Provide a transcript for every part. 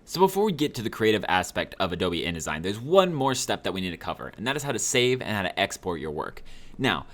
So before we get to the creative aspect of Adobe InDesign, there's one more step that we need to cover, and that is how to save and how to export your work. Now,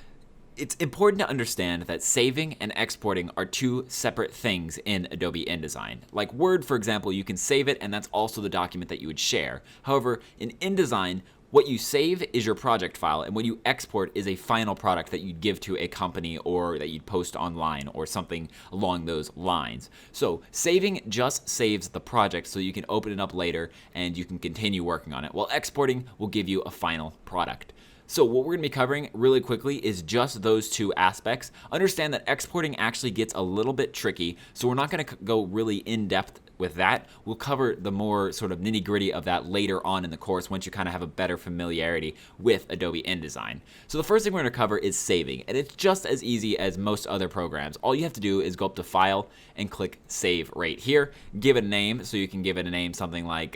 it's important to understand that saving and exporting are two separate things in Adobe InDesign. Like Word, for example, you can save it, and that's also the document that you would share. However, in InDesign, what you save is your project file, and what you export is a final product that you'd give to a company or that you'd post online or something along those lines. So saving just saves the project so you can open it up later and you can continue working on it, while exporting will give you a final product. So what we're going to be covering really quickly is just those two aspects. Understand that exporting actually gets a little bit tricky, so we're not going to go really in-depth with that. We'll cover the more sort of nitty-gritty of that later on in the course once you kind of have a better familiarity with Adobe InDesign. So the first thing we're going to cover is saving, and it's just as easy as most other programs. All you have to do is go up to File and click Save right here. Give it a name, so you can give it a name something like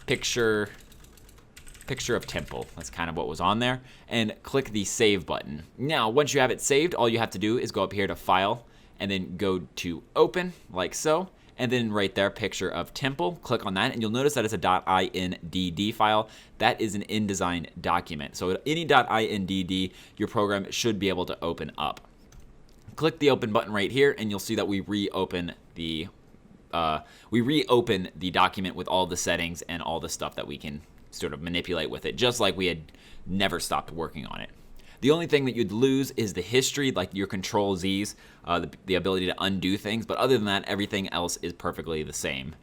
Picture of Temple. That's kind of what was on there. And click the Save button. Now, once you have it saved, all you have to do is go up here to File and then go to Open, like so. And then right there, Picture of Temple. Click on that, and you'll notice that it's a .indd file. That is an InDesign document. So any .indd, your program should be able to open up. Click the Open button right here, and you'll see that we reopen the document with all the settings and all the stuff that we can sort of manipulate with it, just like we had never stopped working on it. The only thing that you'd lose is the history, like your Control Z's, the ability to undo things, but other than that, everything else is perfectly the same.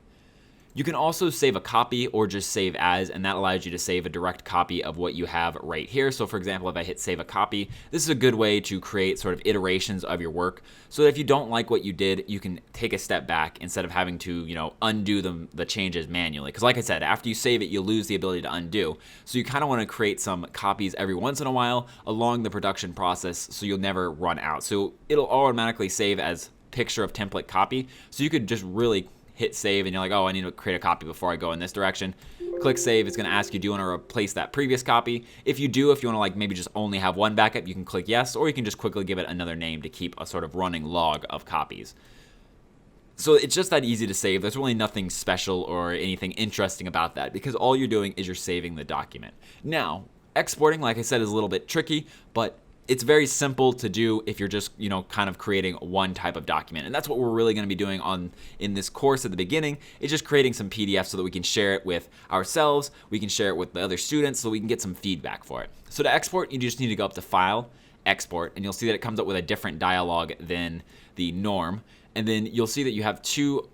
You can also save a copy or just save as, and that allows you to save a direct copy of what you have right here. So for example, if I hit save a copy, this is a good way to create sort of iterations of your work, so that if you don't like what you did, you can take a step back instead of having to, undo the changes manually. Because like I said, after you save it, you lose the ability to undo. So you kind of want to create some copies every once in a while along the production process so you'll never run out. So it'll automatically save as Picture of Template copy. So you could just really hit save and you're like, oh, I need to create a copy before I go in this direction. Click save. It's going to ask you, do you want to replace that previous copy? If you do, if you want to maybe just only have one backup, you can click yes, or you can just quickly give it another name to keep a sort of running log of copies. So it's just that easy to save. There's really nothing special or anything interesting about that, because all you're doing is you're saving the document. Now, exporting, like I said, is a little bit tricky, but it's very simple to do if you're just, kind of creating one type of document. And that's what we're really going to be doing in this course at the beginning, is just creating some PDFs so that we can share it with ourselves, we can share it with the other students, so we can get some feedback for it. So to export, you just need to go up to File, Export, and you'll see that it comes up with a different dialog than the norm. And then you'll see that you have two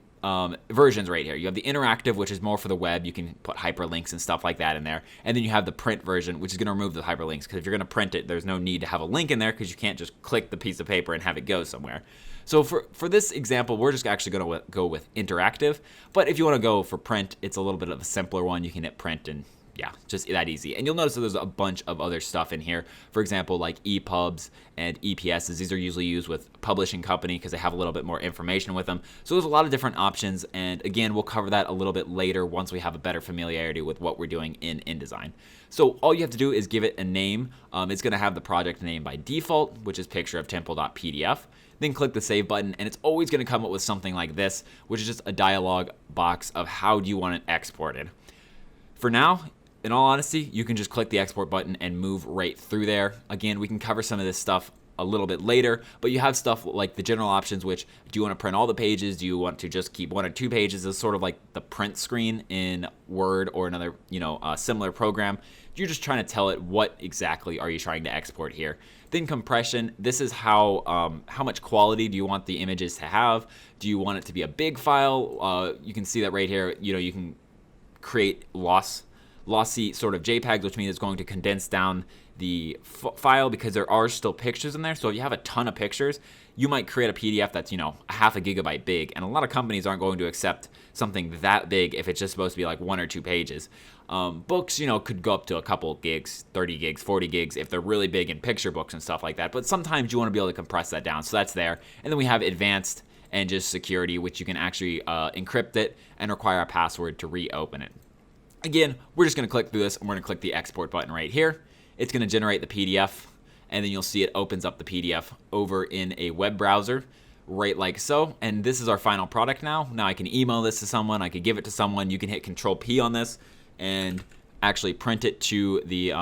versions right here. You have the interactive, which is more for the web. You can put hyperlinks and stuff like that in there. And then you have the print version, which is going to remove the hyperlinks, because if you're going to print it, there's no need to have a link in there, because you can't just click the piece of paper and have it go somewhere. So for this example, we're just actually going to go with interactive. But if you want to go for print, it's a little bit of a simpler one. You can hit print, and yeah, just that easy. And you'll notice that there's a bunch of other stuff in here. For example, like EPUBs and EPSs. These are usually used with publishing company because they have a little bit more information with them. So there's a lot of different options. And again, we'll cover that a little bit later once we have a better familiarity with what we're doing in InDesign. So all you have to do is give it a name. It's going to have the project name by default, which is Picture of Temple.pdf. Then click the Save button, and it's always going to come up with something like this, which is just a dialog box of how do you want it exported. For now, in all honesty, you can just click the export button and move right through there. Again, we can cover some of this stuff a little bit later, but you have stuff like the general options, which do you want to print all the pages? Do you want to just keep one or two pages as sort of like the print screen in Word or another, similar program? You're just trying to tell it what exactly are you trying to export here. Then compression, this is how much quality do you want the images to have? Do you want it to be a big file? You can see that right here, you can create lossy sort of JPEGs, which means it's going to condense down the file because there are still pictures in there. So if you have a ton of pictures, you might create a PDF that's, a half a gigabyte big. And a lot of companies aren't going to accept something that big if it's just supposed to be like 1 or 2 pages. Books, could go up to a couple gigs, 30 gigs, 40 gigs if they're really big in picture books and stuff like that. But sometimes you want to be able to compress that down. So that's there. And then we have advanced and just security, which you can actually encrypt it and require a password to reopen it. Again, we're just going to click through this, and we're going to click the export button right here. It's going to generate the PDF, and then you'll see it opens up the PDF over in a web browser. right like so. And this is our final product now. Now I can email this to someone, I could give it to someone. You can hit Control P on this and actually print it to the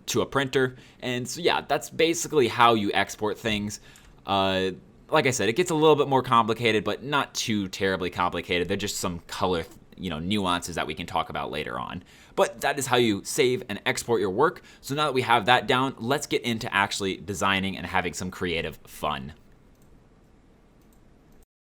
to a printer. And so yeah, that's basically how you export things. Like I said, it gets a little bit more complicated, but not too terribly complicated. They're just some color, nuances that we can talk about later on. But that is how you save and export your work. So now that we have that down, let's get into actually designing and having some creative fun.